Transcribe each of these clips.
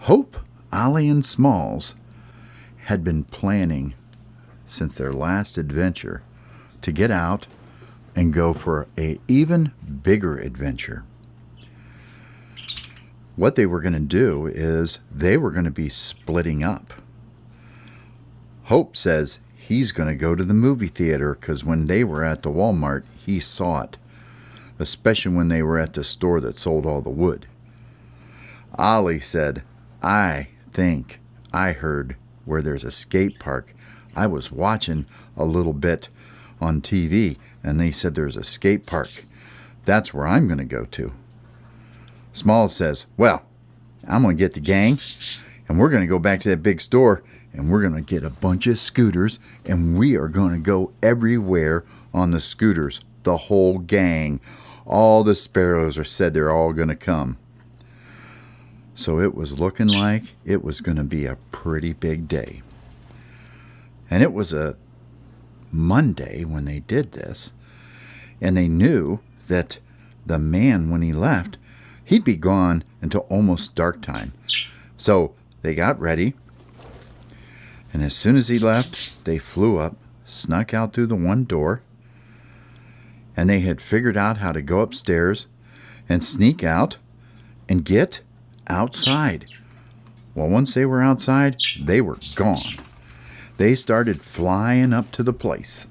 Hope, Ollie, and Smalls had been planning since their last adventure to get out and go for an even bigger adventure. What they were going to do is they were going to be splitting up. Hope says he's going to go to the movie theater because when they were at the Walmart, he saw it, especially when they were at the store that sold all the wood. Ollie said, I think I heard where there's a skate park. I was watching a little bit on TV, and they said there's a skate park. That's where I'm going to go to. Smalls says, well, I'm going to get the gang, and we're going to go back to that big store, and we're going to get a bunch of scooters, and we are going to go everywhere on the scooters, the whole gang. All the sparrows are said they're all going to come. So it was looking like it was going to be a pretty big day. And it was a Monday when they did this, and they knew that the man, when he left, he'd be gone until almost dark time. So they got ready, and as soon as he left, they flew up, snuck out through the one door, and they had figured out how to go upstairs and sneak out and get outside. Well, once they were outside, they were gone. They started flying up to the place.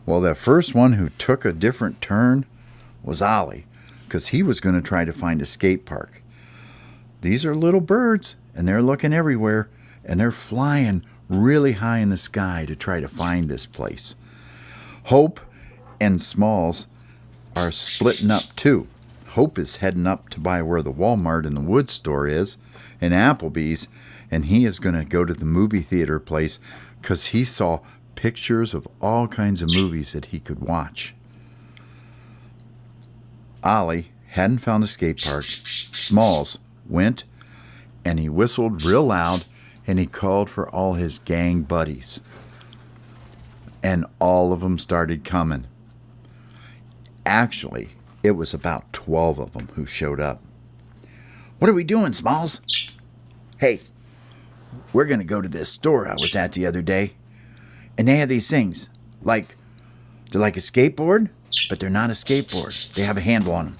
Well, the first one who took a different turn was Ollie, because he was going to try to find a skate park. These are little birds, and they're looking everywhere, and they're flying really high in the sky to try to find this place. Hope and Smalls are splitting up too. Hope is heading up to by where the Walmart and the wood store is, and Applebee's, and he is going to go to the movie theater place because he saw pictures of all kinds of movies that he could watch. Ollie hadn't found a skate park. Smalls went and he whistled real loud and he called for all his gang buddies. And all of them started coming. Actually, it was about 12 of them who showed up. What are we doing, Smalls? Hey, we're going to go to this store I was at the other day. And they have these things, they're like a skateboard, but they're not a skateboard. They have a handle on them.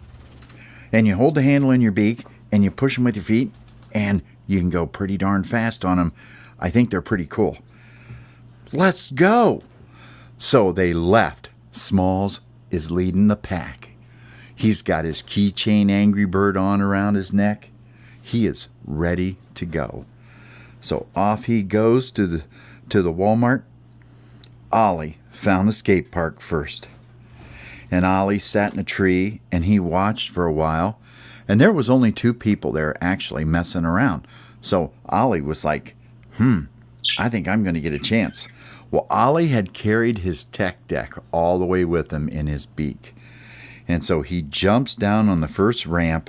And you hold the handle in your beak, and you push them with your feet, and you can go pretty darn fast on them. I think they're pretty cool. Let's go. So they left. Smalls is leading the pack. He's got his keychain Angry Bird on around his neck. He is ready to go. So off he goes to the Walmart. Ollie found the skate park first. And Ollie sat in a tree and he watched for a while. And there was only 2 people there actually messing around. So Ollie was like, I think I'm going to get a chance. Well, Ollie had carried his tech deck all the way with him in his beak. And so he jumps down on the first ramp,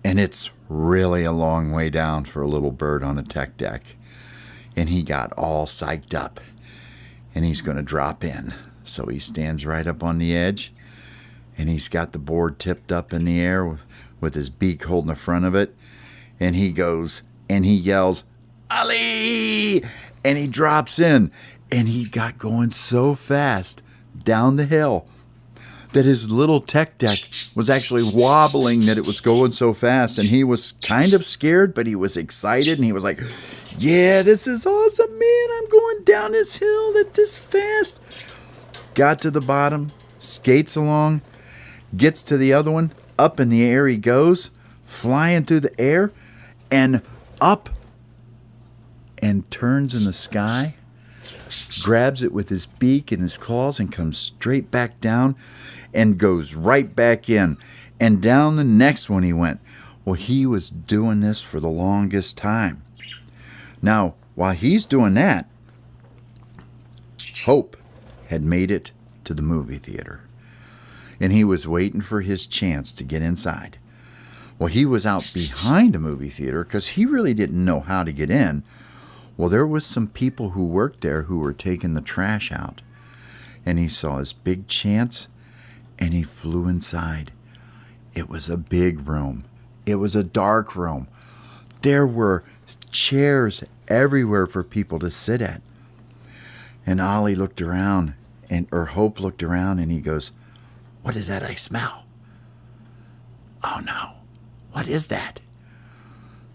and it's really a long way down for a little bird on a tech deck. And he got all psyched up, and he's going to drop in. So he stands right up on the edge, and he's got the board tipped up in the air with his beak holding the front of it. And he goes, and he yells, Ollie! And he drops in, and he got going so fast down the hill that his little tech deck was actually wobbling, that it was going so fast. And he was kind of scared, but he was excited. And he was like, yeah, this is awesome, man. I'm going down this hill this fast. Got to the bottom, skates along, gets to the other one. Up in the air he goes, flying through the air and up, and turns in the sky, grabs it with his beak and his claws and comes straight back down and goes right back in. And down the next one he went. Well, he was doing this for the longest time. Now, while he's doing that, Hope had made it to the movie theater. And he was waiting for his chance to get inside. Well, he was out behind the movie theater because he really didn't know how to get in. Well, there was some people who worked there who were taking the trash out. And he saw his big chance, and he flew inside. It was a big room. It was a dark room. There were chairs everywhere for people to sit at. And Ollie looked around, or Hope looked around, and he goes, "What is that I smell? Oh no, what is that?"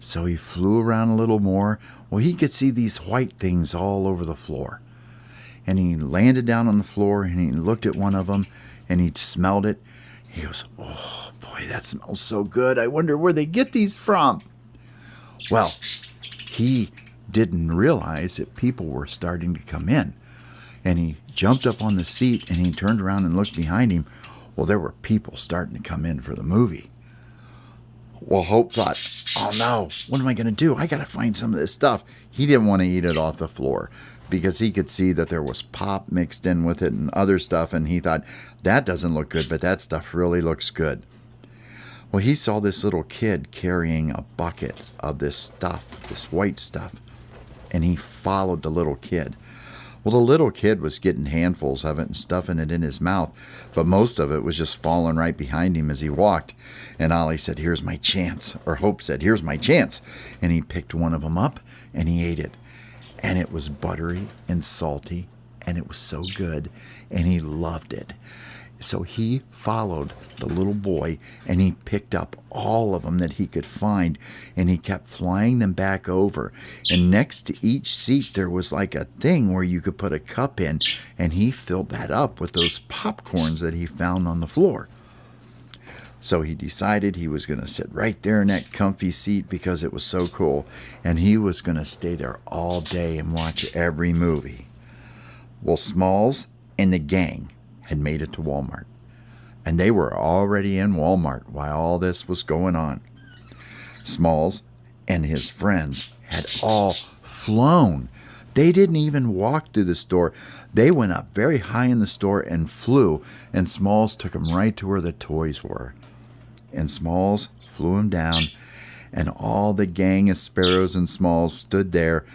So he flew around a little more. Well, he could see these white things all over the floor. And he landed down on the floor, and he looked at one of them, and he smelled it. He goes, "Oh boy, that smells so good. I wonder where they get these from." Well, he didn't realize that people were starting to come in. And he jumped up on the seat, and he turned around and looked behind him. Well, there were people starting to come in for the movie. Well, Hope thought, "Oh no, what am I going to do? I got to find some of this stuff." He didn't want to eat it off the floor because he could see that there was pop mixed in with it and other stuff. And he thought, that doesn't look good, but that stuff really looks good. Well, he saw this little kid carrying a bucket of this stuff, this white stuff, and he followed the little kid. Well, the little kid was getting handfuls of it and stuffing it in his mouth, but most of it was just falling right behind him as he walked. And Ollie said, "Here's my chance," or Hope said, "Here's my chance." And he picked one of them up and he ate it. And it was buttery and salty, and it was so good, and he loved it. So he followed the little boy, and he picked up all of them that he could find, and he kept flying them back over. And next to each seat, there was like a thing where you could put a cup in, and he filled that up with those popcorns that he found on the floor. So he decided he was going to sit right there in that comfy seat because it was so cool, and he was going to stay there all day and watch every movie. Well, Smalls and the gang had made it to Walmart, and they were already in Walmart while all this was going on. Smalls and his friends had all flown. They didn't even walk through the store. They went up very high in the store and flew, and Smalls took them right to where the toys were. And Smalls flew them down, and all the gang of Sparrows and Smalls stood there,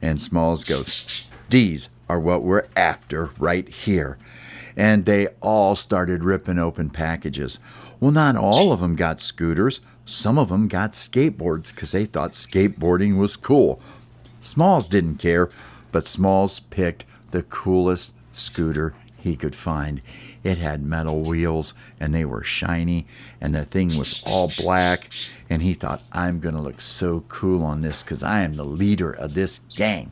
and Smalls goes, "These are what we're after right here." And they all started ripping open packages. Well, not all of them got scooters. Some of them got skateboards because they thought skateboarding was cool. Smalls didn't care, but Smalls picked the coolest scooter he could find. It had metal wheels, and they were shiny, and the thing was all black, and he thought, "I'm going to look so cool on this because I am the leader of this gang."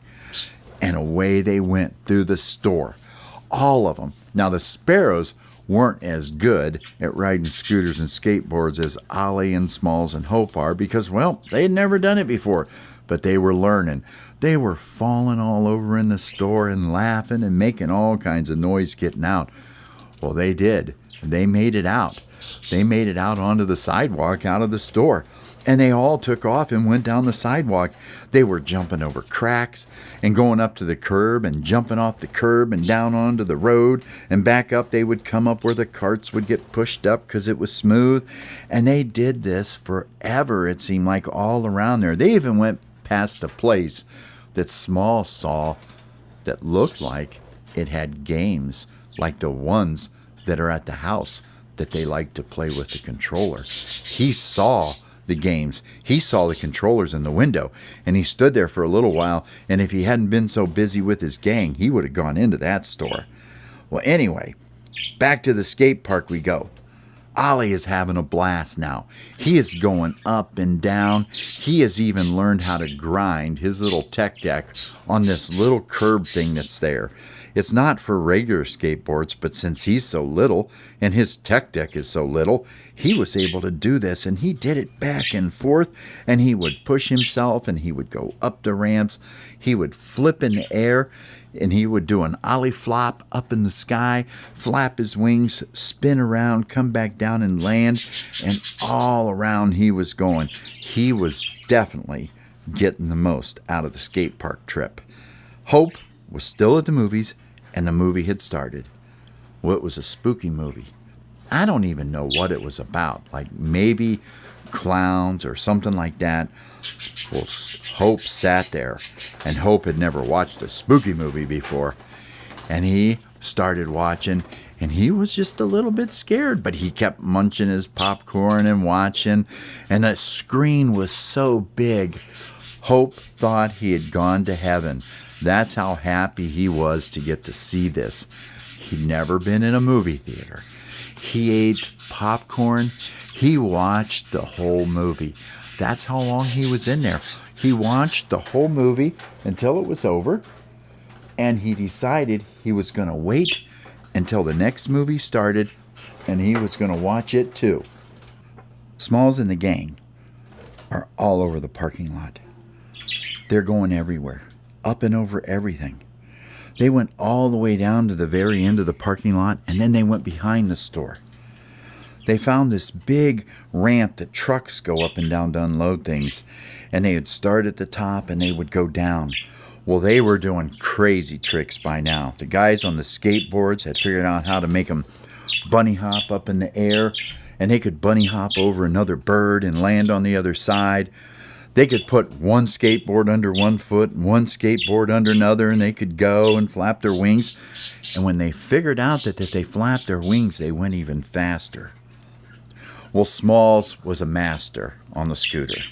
And away they went through the store. All of them. Now, the Sparrows weren't as good at riding scooters and skateboards as Ollie and Smalls and Hope are because, well, they had never done it before, but they were learning. They were falling all over in the store and laughing and making all kinds of noise getting out. Well, they did. They made it out. They made it out onto the sidewalk out of the store. And they all took off and went down the sidewalk. They were jumping over cracks and going up to the curb and jumping off the curb and down onto the road and back up. They would come up where the carts would get pushed up because it was smooth. And they did this forever, it seemed like, all around there. They even went past a place that Small saw that looked like it had games like the ones that are at the house that they like to play with the controller. He saw the games. He saw the controllers in the window, and he stood there for a little while, and if he hadn't been so busy with his gang, he would have gone into that store. Well, anyway, back to the skate park we go. Ollie is having a blast now. He is going up and down. He has even learned how to grind his little tech deck on this little curb thing that's there. It's not for regular skateboards, but since he's so little and his tech deck is so little, he was able to do this, and he did it back and forth, and he would push himself, and he would go up the ramps. He would flip in the air, and he would do an ollie flop up in the sky, flap his wings, spin around, come back down and land, and all around he was going. He was definitely getting the most out of the skate park trip. Hope was still at the movies, and the movie had started. Well, it was a spooky movie. I don't even know what it was about, like maybe clowns or something like that. Well, Hope sat there, and Hope had never watched a spooky movie before, and he started watching, And he was just a little bit scared, but he kept munching his popcorn and watching. And the screen was so big, Hope thought he had gone to heaven. That's how happy he was to get to see this. He'd never been in a movie theater. He ate popcorn. He watched the whole movie. That's how long he was in there. He watched the whole movie until it was over, and he decided he was going to wait until the next movie started, and he was going to watch it too. Smalls and the gang are all over the parking lot. They're going everywhere, up and over everything. They went all the way down to the very end of the parking lot, and then they went behind the store. They found this big ramp that trucks go up and down to unload things, and they would start at the top and they would go down. Well, they were doing crazy tricks by now. The guys on the skateboards had figured out how to make them bunny hop up in the air, and they could bunny hop over another bird and land on the other side. They could put one skateboard under one foot and one skateboard under another, and they could go and flap their wings. And when they figured out that if they flapped their wings, they went even faster. Well, Smalls was a master on the scooter.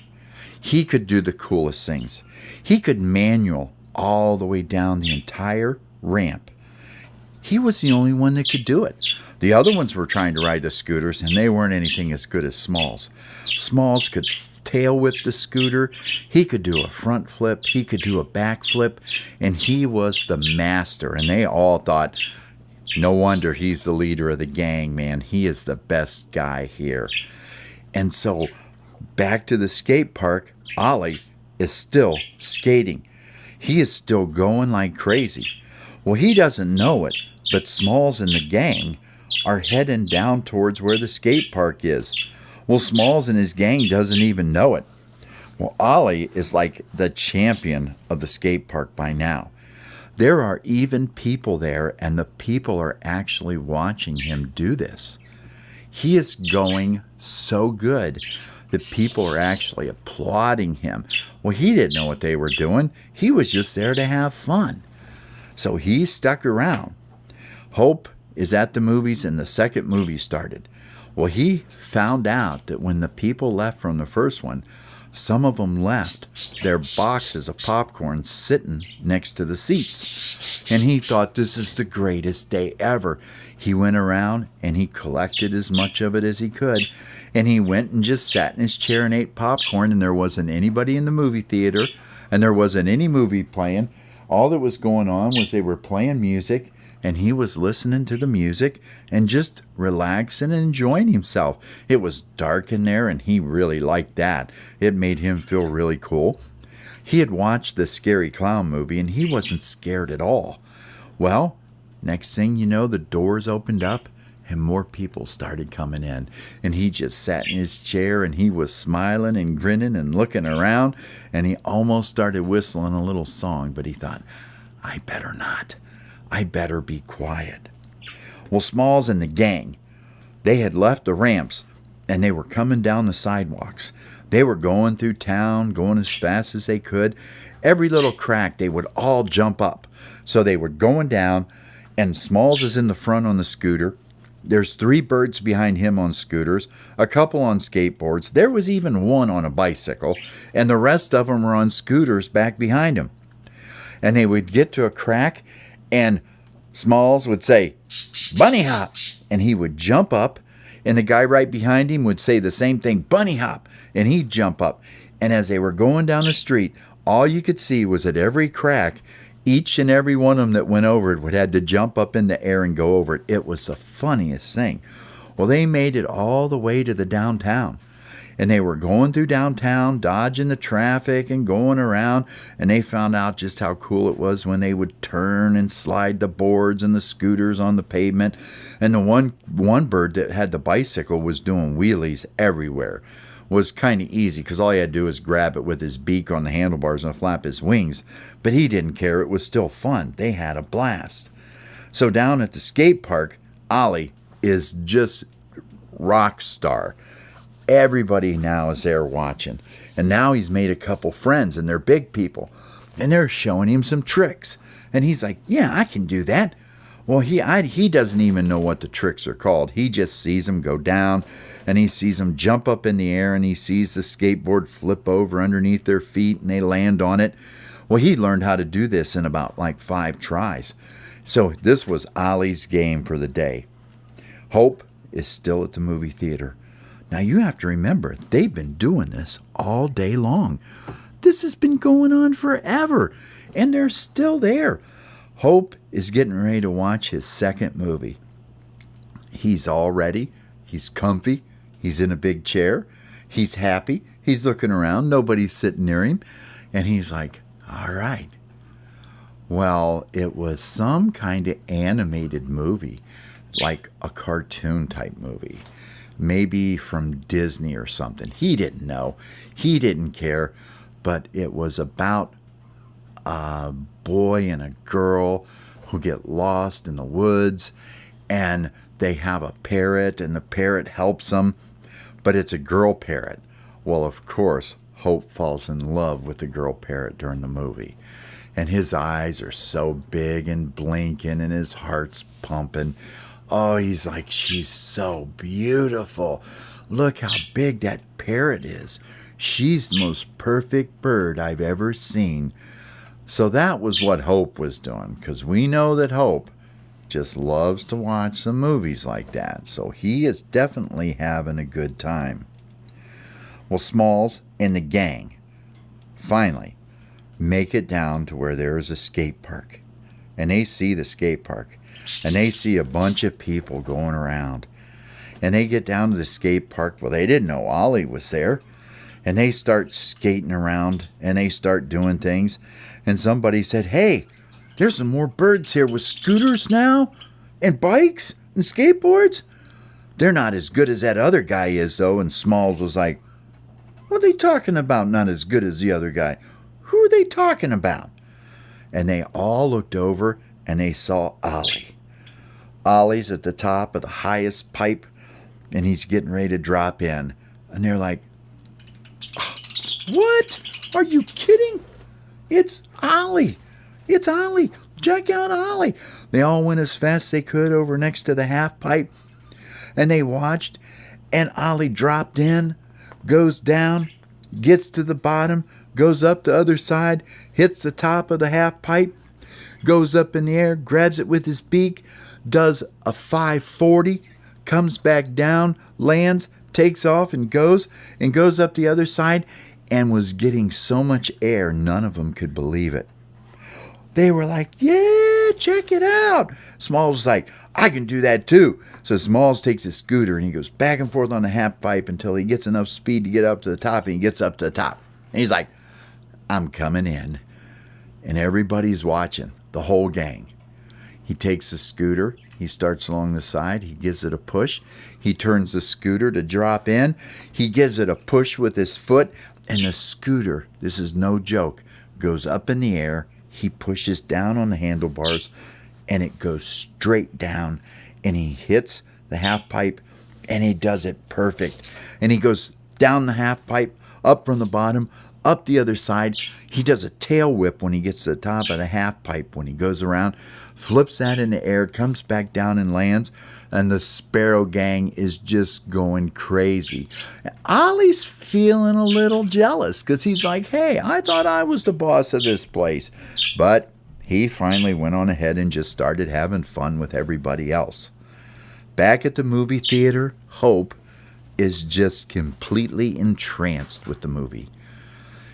He could do the coolest things. He could manual all the way down the entire ramp. He was the only one that could do it. The other ones were trying to ride the scooters, and they weren't anything as good as Smalls. Smalls could tail whip the scooter. He could do a front flip. He could do a back flip, and he was the master. And they all thought, no wonder he's the leader of the gang, man. He is the best guy here. And so back to the skate park, Ollie is still skating. He is still going like crazy. Well, he doesn't know it, but Smalls and the gang are heading down towards where the skate park is. Well, Smalls and his gang doesn't even know it. Well, Ollie is like the champion of the skate park by now. There are even people there, and the people are actually watching him do this. He is going so good that people are actually applauding him. Well, he didn't know what they were doing. He was just there to have fun. So he stuck around. Hope is at the movies, and the second movie started. Well, he found out that when the people left from the first one, some of them left their boxes of popcorn sitting next to the seats. And he thought, this is the greatest day ever. He went around and he collected as much of it as he could. And he went and just sat in his chair and ate popcorn, and there wasn't anybody in the movie theater, and there wasn't any movie playing. All that was going on was they were playing music, and he was listening to the music and just relaxing and enjoying himself. It was dark in there, and he really liked that. It made him feel really cool. He had watched the Scary Clown movie, and he wasn't scared at all. Well, next thing you know, the doors opened up, and more people started coming in. And he just sat in his chair, and he was smiling and grinning and looking around, and he almost started whistling a little song, but he thought, I better not. I better be quiet. Well, Smalls and the gang, they had left the ramps, and they were coming down the sidewalks. They were going through town, going as fast as they could. Every little crack, they would all jump up. So they were going down, and Smalls is in the front on the scooter. There's 3 birds behind him on scooters, a couple on skateboards. There was even one on a bicycle, and the rest of them were on scooters back behind him. And they would get to a crack, and Smalls would say, bunny hop, and he would jump up, and the guy right behind him would say the same thing, bunny hop, and he'd jump up. And as they were going down the street, all you could see was at every crack, each and every one of them that went over it would have to jump up in the air and go over it. It was the funniest thing. Well, they made it all the way to the downtown. And they were going through downtown, dodging the traffic and going around, and they found out just how cool it was when they would turn and slide the boards and the scooters on the pavement. And the one bird that had the bicycle was doing wheelies everywhere. It was kind of easy because all he had to do was grab it with his beak on the handlebars and flap his wings. But he didn't care. It was still fun. They had a blast. So down at the skate park, Ollie is just rock star. Everybody now is there watching. And now he's made a couple friends, and they're big people. And they're showing him some tricks. And he's like, yeah, I can do that. Well, he doesn't even know what the tricks are called. He just sees them go down, and he sees them jump up in the air, and he sees the skateboard flip over underneath their feet, and they land on it. Well, he learned how to do this in about like 5 tries. So this was Ollie's game for the day. Hope is still at the movie theater. Now you have to remember, they've been doing this all day long. This has been going on forever, and they're still there. Hope is getting ready to watch his second movie. He's all ready. He's comfy. He's in a big chair. He's happy. He's looking around. Nobody's sitting near him. And he's like, all right. Well, it was some kind of animated movie, like a cartoon type movie. Maybe from Disney or something. He didn't know. He didn't care. But it was about a boy and a girl who get lost in the woods, and they have a parrot, and the parrot helps them, but it's a girl parrot. Well, of course, Hope falls in love with the girl parrot during the movie, and his eyes are so big and blinking, and his heart's pumping. Oh, he's like, she's so beautiful. Look how big that parrot is. She's the most perfect bird I've ever seen. So that was what Hope was doing, because we know that Hope just loves to watch some movies like that. So he is definitely having a good time. Well, Smalls and the gang finally make it down to where there is a skate park. And they see the skate park. And they see a bunch of people going around. And they get down to the skate park. Well, they didn't know Ollie was there. And they start skating around, and they start doing things. And somebody said, hey, there's some more birds here with scooters now, and bikes, and skateboards. They're not as good as that other guy is, though. And Smalls was like, what are they talking about, not as good as the other guy? Who are they talking about? And they all looked over, and they saw Ollie. Ollie's at the top of the highest pipe, and he's getting ready to drop in. And they're like, what? Are you kidding? It's Ollie. It's Ollie. Check out Ollie. They all went as fast as they could over next to the half pipe, and they watched, and Ollie dropped in, goes down, gets to the bottom, goes up the other side, hits the top of the half pipe, goes up in the air, grabs it with his beak, does a 540, comes back down, lands, takes off and goes up the other side, and was getting so much air none of them could believe it. They were like, yeah, check it out. Smalls was like, I can do that too. So Smalls takes his scooter and he goes back and forth on the half pipe until he gets enough speed to get up to the top, and he gets up to the top. And he's like, I'm coming in. And everybody's watching, the whole gang. He takes the scooter. He starts along the side. He gives it a push. He turns the scooter to drop in. He gives it a push with his foot. And the scooter, this is no joke, goes up in the air. He pushes down on the handlebars, and it goes straight down. And he hits the half pipe, and he does it perfect. And he goes down the half pipe, up from the bottom, up the other side. He does a tail whip when he gets to the top of the half pipe. When he goes around, flips that in the air, comes back down and lands, and the Sparrow gang is just going crazy. Ollie's feeling a little jealous because he's like, hey, I thought I was the boss of this place. But he finally went on ahead and just started having fun with everybody else. Back at the movie theater, Hope is just completely entranced with the movie.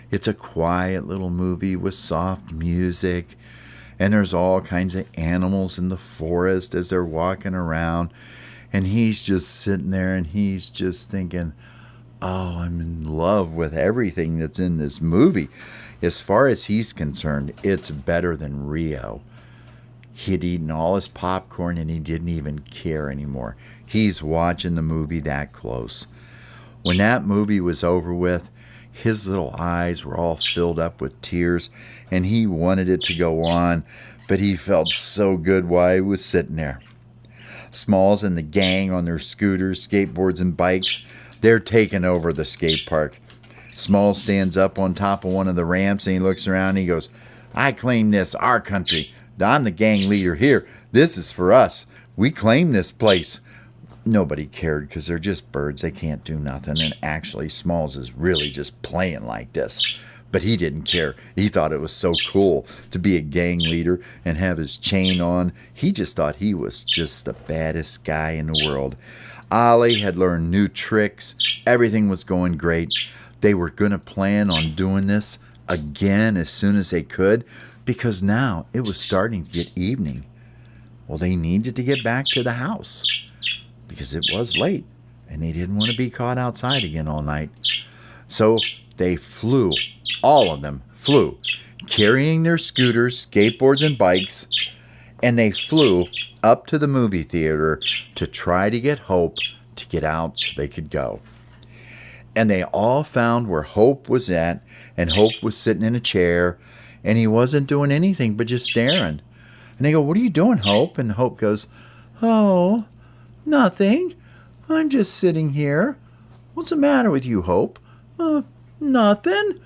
It's a quiet little movie with soft music, and there's all kinds of animals in the forest as they're walking around, and he's just sitting there and he's just thinking, oh, I'm in love with everything that's in this movie. As far as he's concerned, it's better than Rio. He'd eaten all his popcorn and he didn't even care anymore. He's watching the movie that close. When that movie was over with, his little eyes were all filled up with tears, and he wanted it to go on, but he felt so good while he was sitting there. Smalls and the gang on their scooters, skateboards, and bikes, they're taking over the skate park. Smalls stands up on top of one of the ramps, and he looks around and he goes, I claim this, our country. I'm the gang leader here. This is for us. We claim this place. Nobody cared because they're just birds. They can't do nothing. And actually, Smalls is really just playing like this. But he didn't care. He thought it was so cool to be a gang leader and have his chain on. He just thought he was just the baddest guy in the world. Ollie had learned new tricks. Everything was going great. They were going to plan on doing this again as soon as they could because now it was starting to get evening. Well, they needed to get back to the house because it was late and they didn't want to be caught outside again all night. So they flew, all of them flew, carrying their scooters, skateboards, and bikes, and they flew up to the movie theater to try to get Hope to get out so they could go. And they all found where Hope was at, and Hope was sitting in a chair, and he wasn't doing anything but just staring. And they go, "What are you doing, Hope?" And Hope goes, "Oh, nothing. I'm just sitting here." "What's the matter with you, Hope?" Nothing."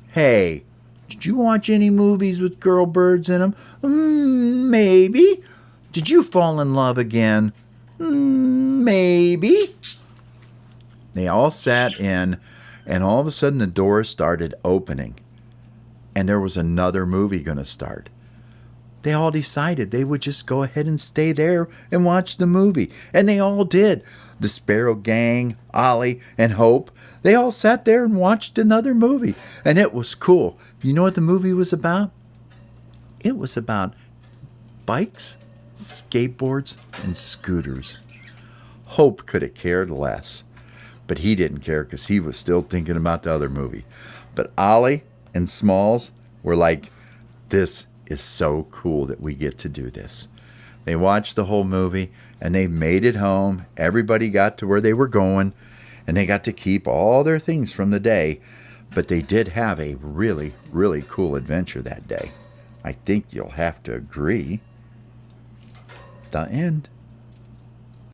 "Hey, did you watch any movies with girl birds in them?" Maybe." "Did you fall in love again?" Maybe." They all sat in, and all of a sudden the doors started opening, and there was another movie going to start. They all decided they would just go ahead and stay there and watch the movie, and they all did. The Sparrow Gang, Ollie, and Hope, they all sat there and watched another movie, and it was cool. You know what the movie was about? It was about bikes, skateboards, and scooters. Hope could have cared less, but he didn't care because he was still thinking about the other movie. But Ollie and Smalls were like, "This is so cool that we get to do this." They watched the whole movie, and they made it home. Everybody got to where they were going, and they got to keep all their things from the day. But they did have a really, really cool adventure that day. I think you'll have to agree. The end.